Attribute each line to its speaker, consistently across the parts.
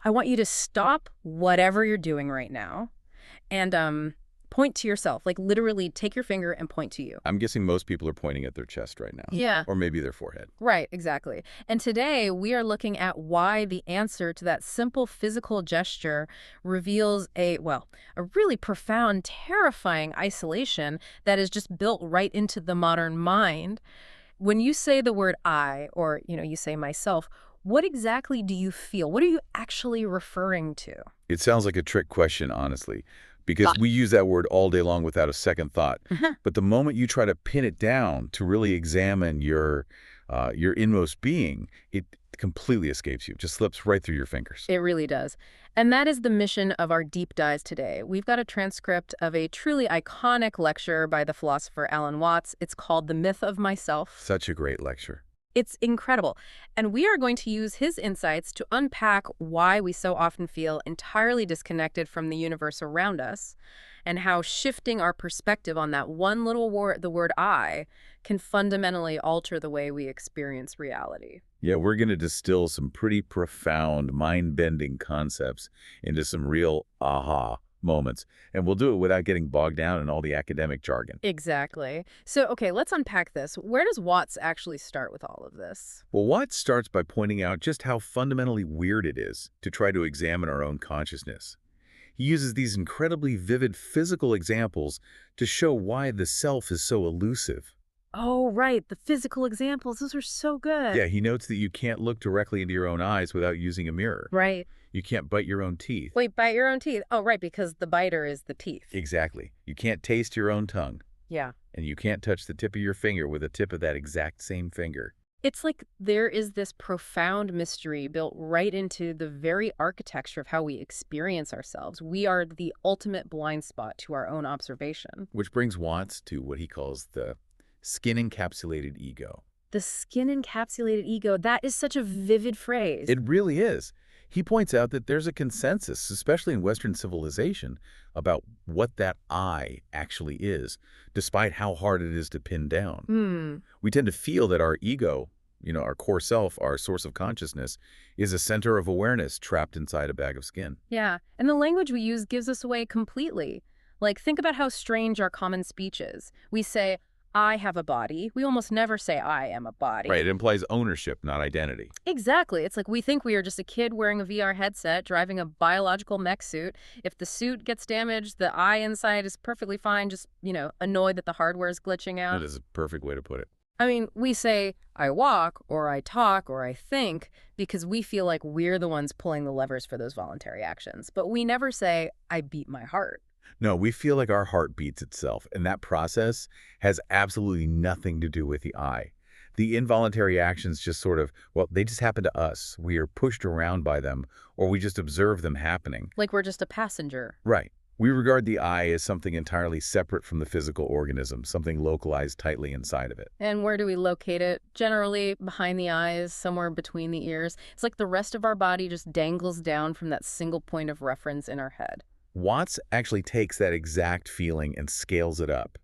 Speaker 1: I want you to stop whatever you're doing right now and point to yourself. Like literally take your finger and point to you.
Speaker 2: I'm guessing most people are pointing at their chest right now.
Speaker 1: Yeah.
Speaker 2: Or maybe their forehead.
Speaker 1: Right, exactly. And today we are looking at why the answer to that simple physical gesture reveals a really profound, terrifying isolation that is just built right into the modern mind. When you say the word I, or, you say myself, what exactly do you feel? What are you actually referring to?
Speaker 2: It sounds like a trick question, honestly, because we use that word all day long without a second thought. But the moment you try to pin it down to really examine your inmost being, it completely escapes you. It just slips right through your fingers.
Speaker 1: It really does. And that is the mission of our deep dives today. We've got a transcript of a truly iconic lecture by the philosopher Alan Watts. It's called The Myth of Myself.
Speaker 2: Such a great lecture.
Speaker 1: It's incredible. And we are going to use his insights to unpack why we so often feel entirely disconnected from the universe around us, and how shifting our perspective on that one little word, the word I, can fundamentally alter the way we experience reality.
Speaker 2: Yeah, we're going to distill some pretty profound, mind-bending concepts into some real aha moments. And we'll do it without getting bogged down in all the academic jargon.
Speaker 1: Exactly. So, okay, let's unpack this. Where does Watts actually start with all of this?
Speaker 2: Well, Watts starts by pointing out just how fundamentally weird it is to try to examine our own consciousness. He uses these incredibly vivid physical examples to show why the self is so elusive.
Speaker 1: Oh, right. The physical examples. Those are so good.
Speaker 2: Yeah, he notes that you can't look directly into your own eyes without using a mirror.
Speaker 1: Right.
Speaker 2: You can't bite your own teeth.
Speaker 1: Wait, bite your own teeth. Oh, right, because the biter is the teeth.
Speaker 2: Exactly. You can't taste your own tongue.
Speaker 1: Yeah.
Speaker 2: And you can't touch the tip of your finger with the tip of that exact same finger.
Speaker 1: It's like there is this profound mystery built right into the very architecture of how we experience ourselves. We are the ultimate blind spot to our own observation.
Speaker 2: Which brings Watts to what he calls the skin-encapsulated ego.
Speaker 1: The skin-encapsulated ego, that is such a vivid phrase.
Speaker 2: It really is. He points out that there's a consensus, especially in Western civilization, about what that I actually is, despite how hard it is to pin down. We tend to feel that our ego, our core self, our source of consciousness, is a center of awareness trapped inside a bag of skin.
Speaker 1: Yeah, and the language we use gives us away completely. Like, think about how strange our common speech is. We say, I have a body. We almost never say I am a body.
Speaker 2: Right, it implies ownership, not identity.
Speaker 1: Exactly. It's like we think we are just a kid wearing a VR headset, driving a biological mech suit. If the suit gets damaged, the I inside is perfectly fine, just, annoyed that the hardware is glitching out.
Speaker 2: That is a perfect way to put it.
Speaker 1: I mean, we say, I walk, or I talk, or I think, because we feel like we're the ones pulling the levers for those voluntary actions. But we never say, I beat my heart.
Speaker 2: No, we feel like our heart beats itself, and that process has absolutely nothing to do with the I. The involuntary actions just they just happen to us. We are pushed around by them, or we just observe them happening.
Speaker 1: Like we're just a passenger.
Speaker 2: Right. We regard the I as something entirely separate from the physical organism, something localized tightly inside of it.
Speaker 1: And where do we locate it? Generally behind the eyes, somewhere between the ears. It's like the rest of our body just dangles down from that single point of reference in our head.
Speaker 2: Watts actually takes that exact feeling and scales it up.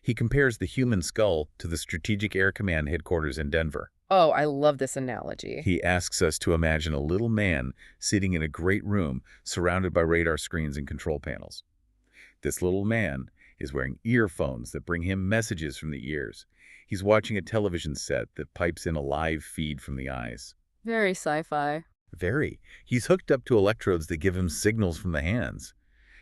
Speaker 2: He compares the human skull to the Strategic Air Command headquarters in Denver.
Speaker 1: Oh, I love this analogy.
Speaker 2: He asks us to imagine a little man sitting in a great room surrounded by radar screens and control panels. This little man is wearing earphones that bring him messages from the ears. He's watching a television set that pipes in a live feed from the eyes.
Speaker 1: Very sci-fi.
Speaker 2: Very. He's hooked up to electrodes that give him signals from the hands.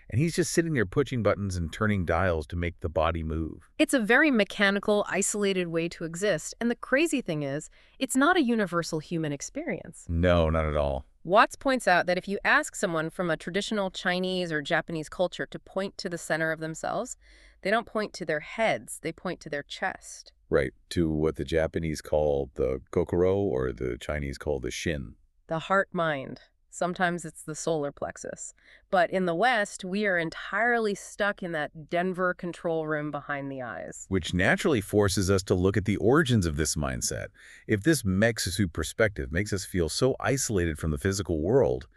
Speaker 2: And he's just sitting there pushing buttons and turning dials to make the body move.
Speaker 1: It's a very mechanical, isolated way to exist. And the crazy thing is, it's not a universal human experience.
Speaker 2: No, not at all.
Speaker 1: Watts points out that if you ask someone from a traditional Chinese or Japanese culture to point to the center of themselves, they don't point to their heads, they point to their chest.
Speaker 2: Right, to what the Japanese call the kokoro or the Chinese call the shin.
Speaker 1: The heart-mind. Sometimes it's the solar plexus. But in the West, we are entirely stuck in that Denver control room behind the eyes.
Speaker 2: Which naturally forces us to look at the origins of this mindset. If this mech-suit perspective makes us feel so isolated from the physical world,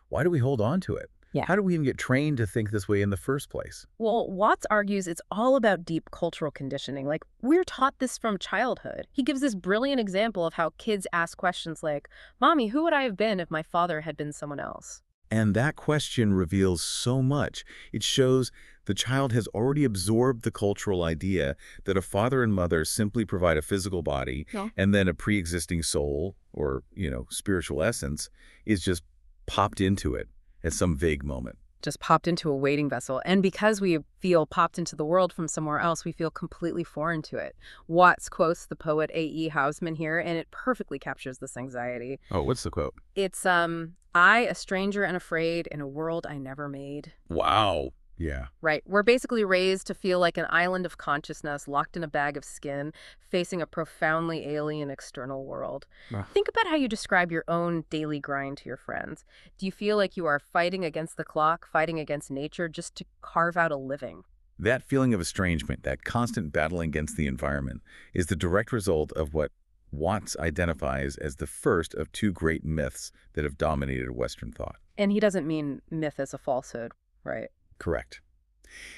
Speaker 2: why do we hold on to it?
Speaker 1: Yeah.
Speaker 2: How do we even get trained to think this way in the first place?
Speaker 1: Well, Watts argues it's all about deep cultural conditioning. Like, we're taught this from childhood. He gives this brilliant example of how kids ask questions like, Mommy, who would I have been if my father had been someone else?
Speaker 2: And that question reveals so much. It shows the child has already absorbed the cultural idea that a father and mother simply provide a physical body,
Speaker 1: No.
Speaker 2: and then a pre-existing soul or, spiritual essence is just popped into it at some vague moment.
Speaker 1: Just popped into a waiting vessel. And because we feel popped into the world from somewhere else, we feel completely foreign to it. Watts quotes the poet A.E. Housman here, and it perfectly captures this anxiety.
Speaker 2: Oh, what's the quote?
Speaker 1: It's, I, a stranger and afraid in a world I never made.
Speaker 2: Wow. Yeah.
Speaker 1: Right. We're basically raised to feel like an island of consciousness locked in a bag of skin, facing a profoundly alien external world.
Speaker 2: Ah.
Speaker 1: Think about how you describe your own daily grind to your friends. Do you feel like you are fighting against the clock, fighting against nature just to carve out a living?
Speaker 2: That feeling of estrangement, that constant battling against the environment, is the direct result of what Watts identifies as the first of two great myths that have dominated Western thought.
Speaker 1: And he doesn't mean myth as a falsehood, right?
Speaker 2: Correct.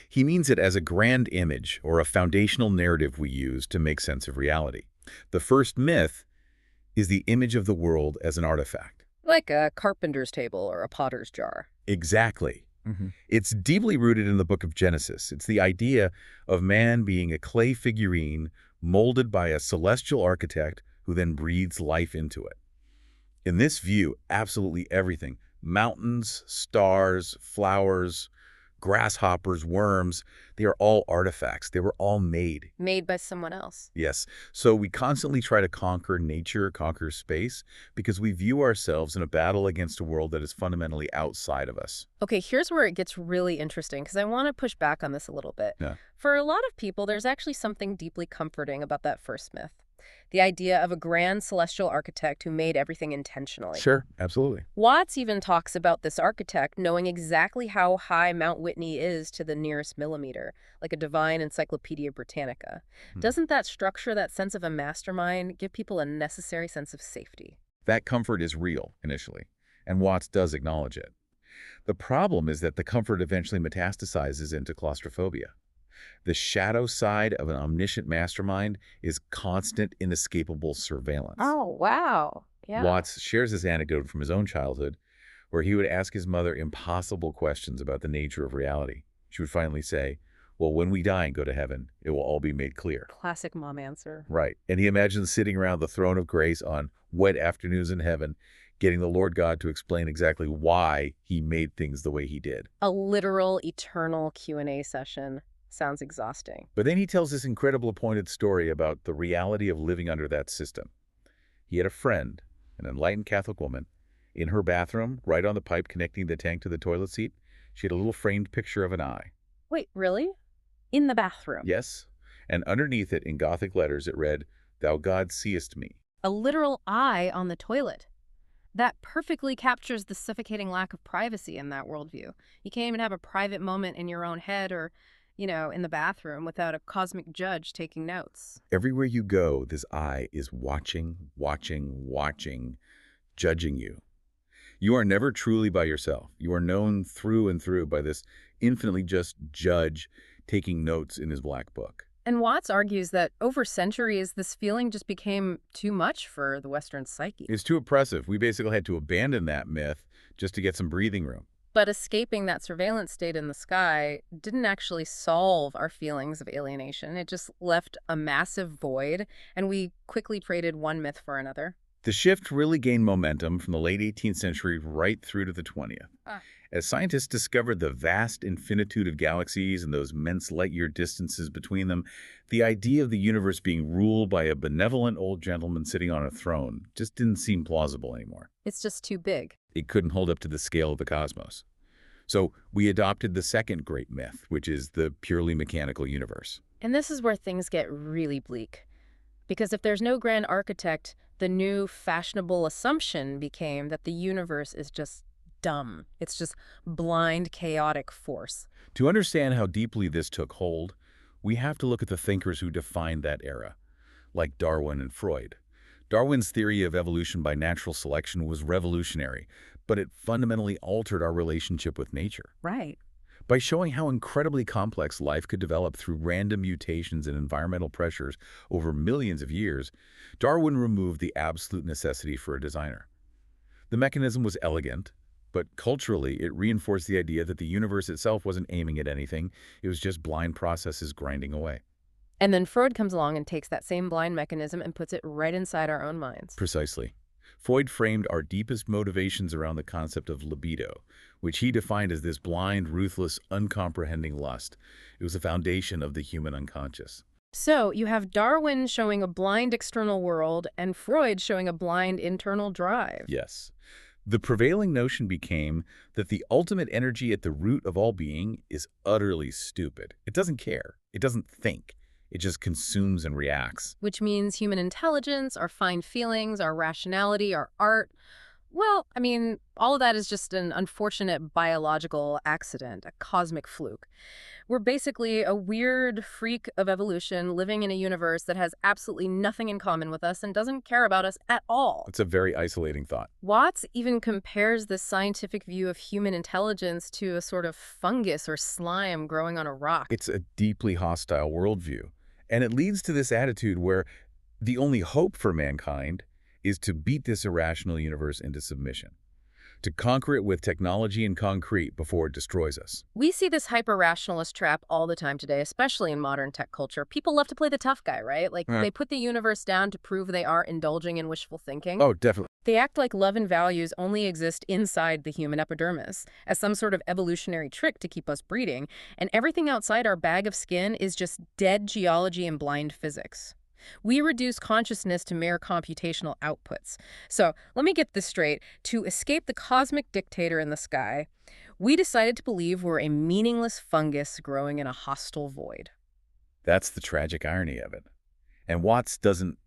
Speaker 2: He means it as a grand image or a foundational narrative we use to make sense of reality. The first myth is the image of the world as an artifact.
Speaker 1: Like a carpenter's table or a potter's jar.
Speaker 2: Exactly. It's deeply rooted in the book of Genesis. It's the idea of man being a clay figurine molded by a celestial architect who then breathes life into it. In this view, absolutely everything, mountains, stars, flowers, grasshoppers, worms, they are all artifacts. They were all made.
Speaker 1: Made by someone else.
Speaker 2: Yes. So we constantly try to conquer nature, conquer space, because we view ourselves in a battle against a world that is fundamentally outside of us.
Speaker 1: Okay, here's where it gets really interesting, because I want to push back on this a little bit.
Speaker 2: Yeah.
Speaker 1: For a lot of people, there's actually something deeply comforting about that first myth. The idea of a grand celestial architect who made everything intentionally.
Speaker 2: Sure, absolutely.
Speaker 1: Watts even talks about this architect knowing exactly how high Mount Whitney is to the nearest millimeter, like a divine Encyclopedia Britannica. Doesn't that structure, that sense of a mastermind, give people a necessary sense of safety?
Speaker 2: That comfort is real, initially, and Watts does acknowledge it. The problem is that the comfort eventually metastasizes into claustrophobia. The shadow side of an omniscient mastermind is constant, inescapable surveillance.
Speaker 1: Oh, wow. Yeah.
Speaker 2: Watts shares this anecdote from his own childhood, where he would ask his mother impossible questions about the nature of reality. She would finally say, well, when we die and go to heaven, it will all be made clear.
Speaker 1: Classic mom answer.
Speaker 2: Right. And he imagines sitting around the throne of grace on wet afternoons in heaven, getting the Lord God to explain exactly why he made things the way he did.
Speaker 1: A literal, eternal Q&A session. Sounds exhausting.
Speaker 2: But then he tells this incredible appointed story about the reality of living under that system. He had a friend, an enlightened Catholic woman. In her bathroom, right on the pipe connecting the tank to the toilet seat, she had a little framed picture of an eye.
Speaker 1: Wait, really? In the bathroom?
Speaker 2: Yes, and underneath it, in Gothic letters, it read, "Thou God seest me."
Speaker 1: A literal eye on the toilet. That perfectly captures the suffocating lack of privacy in that worldview. You can't even have a private moment in your own head or, in the bathroom without a cosmic judge taking notes.
Speaker 2: Everywhere you go, this eye is watching, watching, judging you. You are never truly by yourself. You are known through and through by this infinitely just judge taking notes in his black book.
Speaker 1: And Watts argues that over centuries, this feeling just became too much for the Western psyche.
Speaker 2: It's too oppressive. We basically had to abandon that myth just to get some breathing room.
Speaker 1: But escaping that surveillance state in the sky didn't actually solve our feelings of alienation. It just left a massive void, and we quickly traded one myth for another.
Speaker 2: The shift really gained momentum from the late 18th century right through to the 20th. As scientists discovered the vast infinitude of galaxies and those immense light-year distances between them, the idea of the universe being ruled by a benevolent old gentleman sitting on a throne just didn't seem plausible anymore.
Speaker 1: It's just too big.
Speaker 2: It couldn't hold up to the scale of the cosmos. So we adopted the second great myth, which is the purely mechanical universe.
Speaker 1: And this is where things get really bleak. Because if there's no grand architect, the new fashionable assumption became that the universe is just dumb. It's just blind, chaotic force.
Speaker 2: To understand how deeply this took hold, we have to look at the thinkers who defined that era, like Darwin and Freud. Darwin's theory of evolution by natural selection was revolutionary, but it fundamentally altered our relationship with nature.
Speaker 1: Right.
Speaker 2: By showing how incredibly complex life could develop through random mutations and environmental pressures over millions of years, Darwin removed the absolute necessity for a designer. The mechanism was elegant, but culturally it reinforced the idea that the universe itself wasn't aiming at anything, it was just blind processes grinding away.
Speaker 1: And then Freud comes along and takes that same blind mechanism and puts it right inside our own minds.
Speaker 2: Precisely. Freud framed our deepest motivations around the concept of libido, which he defined as this blind, ruthless, uncomprehending lust. It was the foundation of the human unconscious.
Speaker 1: So you have Darwin showing a blind external world and Freud showing a blind internal drive.
Speaker 2: Yes. The prevailing notion became that the ultimate energy at the root of all being is utterly stupid. It doesn't care. It doesn't think. It just consumes and reacts.
Speaker 1: Which means human intelligence, our fine feelings, our rationality, our art. Well, I mean, all of that is just an unfortunate biological accident, a cosmic fluke. We're basically a weird freak of evolution living in a universe that has absolutely nothing in common with us and doesn't care about us at all.
Speaker 2: It's a very isolating thought.
Speaker 1: Watts even compares this scientific view of human intelligence to a sort of fungus or slime growing on a rock.
Speaker 2: It's a deeply hostile worldview. And it leads to this attitude where the only hope for mankind is to beat this irrational universe into submission, to conquer it with technology and concrete before it destroys us.
Speaker 1: We see this hyper-rationalist trap all the time today, especially in modern tech culture. People love to play the tough guy, right? Like, they put the universe down to prove they aren't indulging in wishful thinking.
Speaker 2: Oh, definitely.
Speaker 1: They act like love and values only exist inside the human epidermis, as some sort of evolutionary trick to keep us breeding, and everything outside our bag of skin is just dead geology and blind physics. We reduce consciousness to mere computational outputs. So, let me get this straight. To escape the cosmic dictator in the sky, we decided to believe we're a meaningless fungus growing in a hostile void.
Speaker 2: That's the tragic irony of it. And Watts doesn't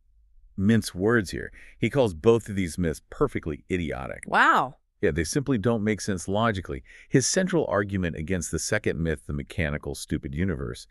Speaker 2: mince words here. He calls both of these myths perfectly idiotic.
Speaker 1: Wow.
Speaker 2: Yeah, they simply don't make sense logically. His central argument against the second myth, the mechanical, stupid universe,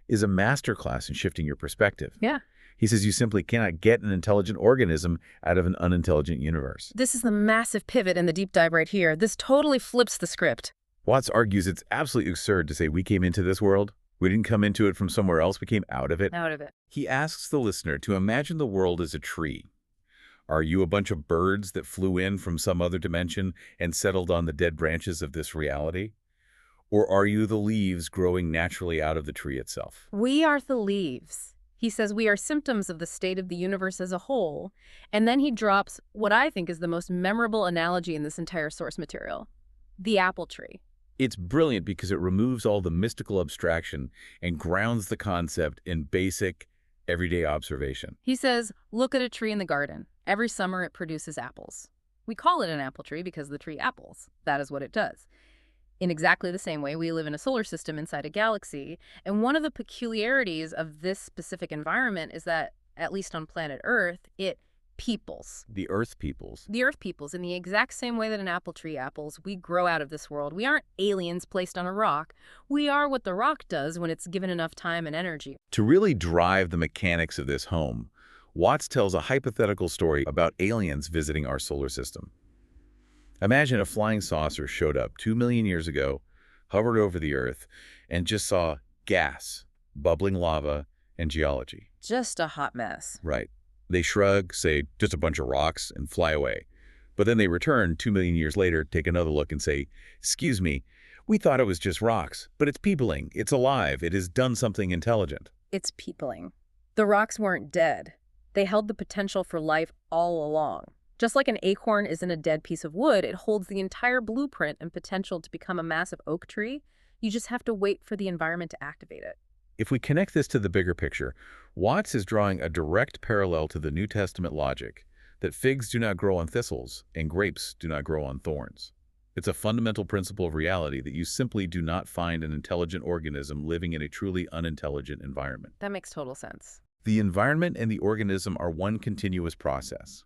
Speaker 2: is a masterclass in shifting your perspective.
Speaker 1: Yeah.
Speaker 2: He says you simply cannot get an intelligent organism out of an unintelligent universe.
Speaker 1: This is the massive pivot in the deep dive right here. This totally flips the script.
Speaker 2: Watts argues it's absolutely absurd to say we came into this world. We didn't come into it from somewhere else. We came out of it.
Speaker 1: Out of it.
Speaker 2: He asks the listener to imagine the world as a tree. Are you a bunch of birds that flew in from some other dimension and settled on the dead branches of this reality? Or are you the leaves growing naturally out of the tree itself?
Speaker 1: We are the leaves. He says we are symptoms of the state of the universe as a whole, and then he drops what I think is the most memorable analogy in this entire source material: the apple tree.
Speaker 2: It's brilliant because it removes all the mystical abstraction and grounds the concept in basic, everyday observation.
Speaker 1: He says, look at a tree in the garden. Every summer it produces apples. We call it an apple tree because the tree apples. That is what it does. In exactly the same way, we live in a solar system inside a galaxy, and one of the peculiarities of this specific environment is that, at least on planet Earth, it peoples.
Speaker 2: The Earth peoples.
Speaker 1: The Earth peoples in the exact same way that an apple tree apples. We grow out of this world. We aren't aliens placed on a rock. We are what the rock does when it's given enough time and energy.
Speaker 2: To really drive the mechanics of this home, Watts tells a hypothetical story about aliens visiting our solar system. Imagine a flying saucer showed up 2 million years ago, hovered over the Earth, and just saw gas, bubbling lava, and geology.
Speaker 1: Just a hot mess.
Speaker 2: Right. They shrug, say, just a bunch of rocks, and fly away. But then they return 2 million years later, take another look, and say, excuse me, we thought it was just rocks, but it's peopling, it's alive, it has done something intelligent.
Speaker 1: It's peopling. The rocks weren't dead. They held the potential for life all along. Just like an acorn isn't a dead piece of wood, it holds the entire blueprint and potential to become a massive oak tree. You just have to wait for the environment to activate it.
Speaker 2: If we connect this to the bigger picture, Watts is drawing a direct parallel to the New Testament logic that figs do not grow on thistles and grapes do not grow on thorns. It's a fundamental principle of reality that you simply do not find an intelligent organism living in a truly unintelligent environment.
Speaker 1: That makes total sense.
Speaker 2: The environment and the organism are one continuous process.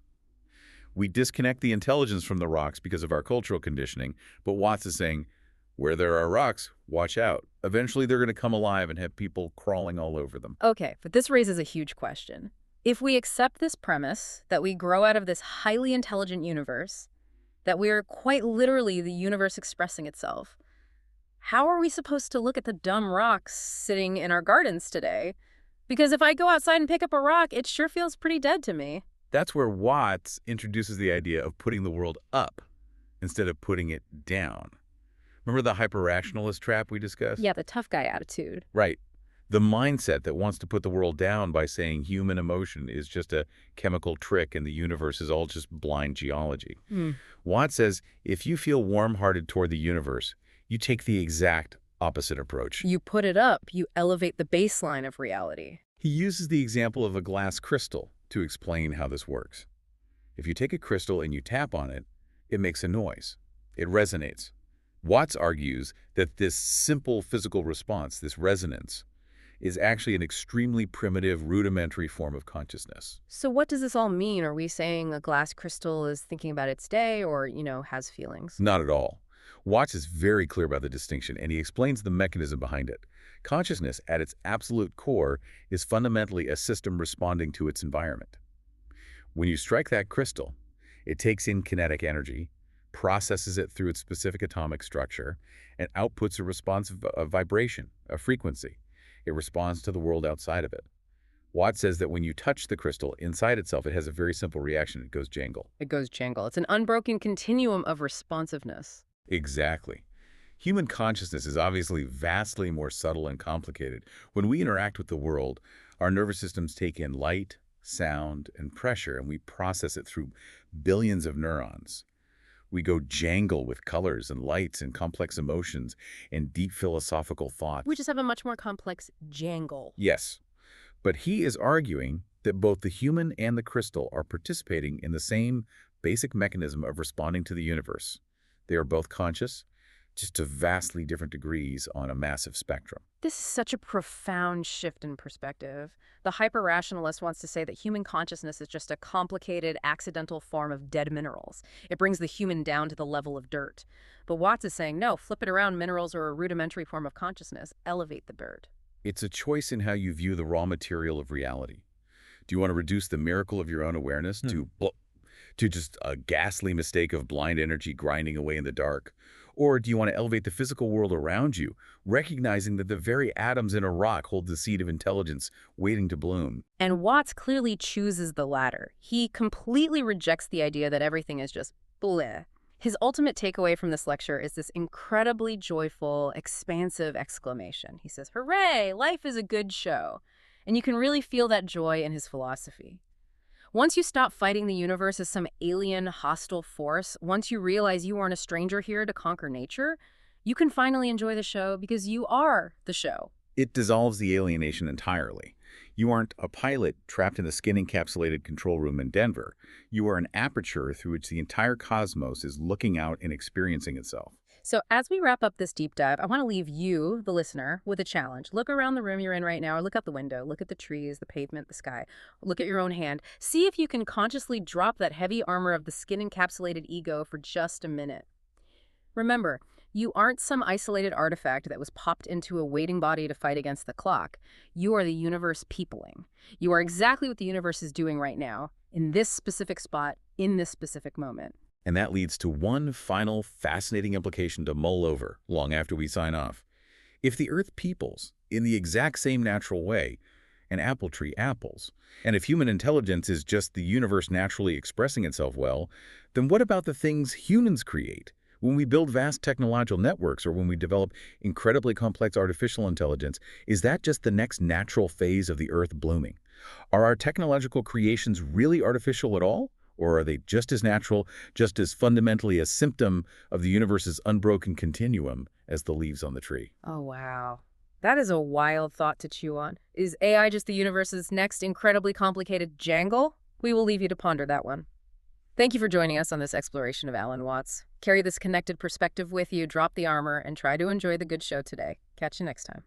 Speaker 2: We disconnect the intelligence from the rocks because of our cultural conditioning, but Watts is saying, where there are rocks, watch out. Eventually they're going to come alive and have people crawling all over them.
Speaker 1: Okay, but this raises a huge question. If we accept this premise that we grow out of this highly intelligent universe, that we are quite literally the universe expressing itself. How are we supposed to look at the dumb rocks sitting in our gardens today? Because if I go outside and pick up a rock, it sure feels pretty dead to me.
Speaker 2: That's where Watts introduces the idea of putting the world up instead of putting it down. Remember the hyper-rationalist trap we discussed?
Speaker 1: Yeah, the tough guy attitude.
Speaker 2: Right. The mindset that wants to put the world down by saying human emotion is just a chemical trick and the universe is all just blind geology.
Speaker 1: Hmm.
Speaker 2: Watts says if you feel warm-hearted toward the universe, you take the exact opposite approach.
Speaker 1: You put it up, you elevate the baseline of reality.
Speaker 2: He uses the example of a glass crystal to explain how this works. If you take a crystal and you tap on it, it makes a noise. It resonates. Watts argues that this simple physical response, this resonance, is actually an extremely primitive, rudimentary form of consciousness.
Speaker 1: So what does this all mean? Are we saying a glass crystal is thinking about its day or, has feelings?
Speaker 2: Not at all. Watts is very clear about the distinction, and he explains the mechanism behind it. Consciousness, at its absolute core, is fundamentally a system responding to its environment. When you strike that crystal, it takes in kinetic energy, processes it through its specific atomic structure, and outputs a response of a vibration, a frequency. It responds to the world outside of it. Watts says that when you touch the crystal inside itself, it has a very simple reaction. It goes jangle.
Speaker 1: It goes jangle. It's an unbroken continuum of responsiveness.
Speaker 2: Exactly. Human consciousness is obviously vastly more subtle and complicated. When we interact with the world, our nervous systems take in light, sound, and pressure, and we process it through billions of neurons. We go jangle with colors and lights and complex emotions and deep philosophical thoughts.
Speaker 1: We just have a much more complex jangle.
Speaker 2: Yes, but he is arguing that both the human and the crystal are participating in the same basic mechanism of responding to the universe. They are both conscious, just to vastly different degrees on a massive spectrum.
Speaker 1: This is such a profound shift in perspective. The hyper-rationalist wants to say that human consciousness is just a complicated, accidental form of dead minerals. It brings the human down to the level of dirt. But Watts is saying, no, flip it around, minerals are a rudimentary form of consciousness. Elevate the bird.
Speaker 2: It's a choice in how you view the raw material of reality. Do you want to reduce the miracle of your own awareness to just a ghastly mistake of blind energy grinding away in the dark? Or do you want to elevate the physical world around you, recognizing that the very atoms in a rock hold the seed of intelligence waiting to bloom?
Speaker 1: And Watts clearly chooses the latter. He completely rejects the idea that everything is just bleh. His ultimate takeaway from this lecture is this incredibly joyful, expansive exclamation. He says, "Hooray, life is a good show." And you can really feel that joy in his philosophy. Once you stop fighting the universe as some alien, hostile force, once you realize you aren't a stranger here to conquer nature, you can finally enjoy the show because you are the show.
Speaker 2: It dissolves the alienation entirely. You aren't a pilot trapped in the skin-encapsulated control room in Denver. You are an aperture through which the entire cosmos is looking out and experiencing itself.
Speaker 1: So as we wrap up this deep dive, I want to leave you, the listener, with a challenge. Look around the room you're in right now, or look out the window. Look at the trees, the pavement, the sky. Look at your own hand. See if you can consciously drop that heavy armor of the skin-encapsulated ego for just a minute. Remember, you aren't some isolated artifact that was popped into a waiting body to fight against the clock. You are the universe peopling. You are exactly what the universe is doing right now, in this specific spot, in this specific moment.
Speaker 2: And that leads to one final fascinating implication to mull over long after we sign off. If the Earth peoples in the exact same natural way, an apple tree apples, and if human intelligence is just the universe naturally expressing itself well, then what about the things humans create? When we build vast technological networks or when we develop incredibly complex artificial intelligence, is that just the next natural phase of the Earth blooming? Are our technological creations really artificial at all? Or are they just as natural, just as fundamentally a symptom of the universe's unbroken continuum as the leaves on the tree?
Speaker 1: Oh, wow. That is a wild thought to chew on. Is AI just the universe's next incredibly complicated jangle? We will leave you to ponder that one. Thank you for joining us on this exploration of Alan Watts. Carry this connected perspective with you, drop the armor, and try to enjoy the good show today. Catch you next time.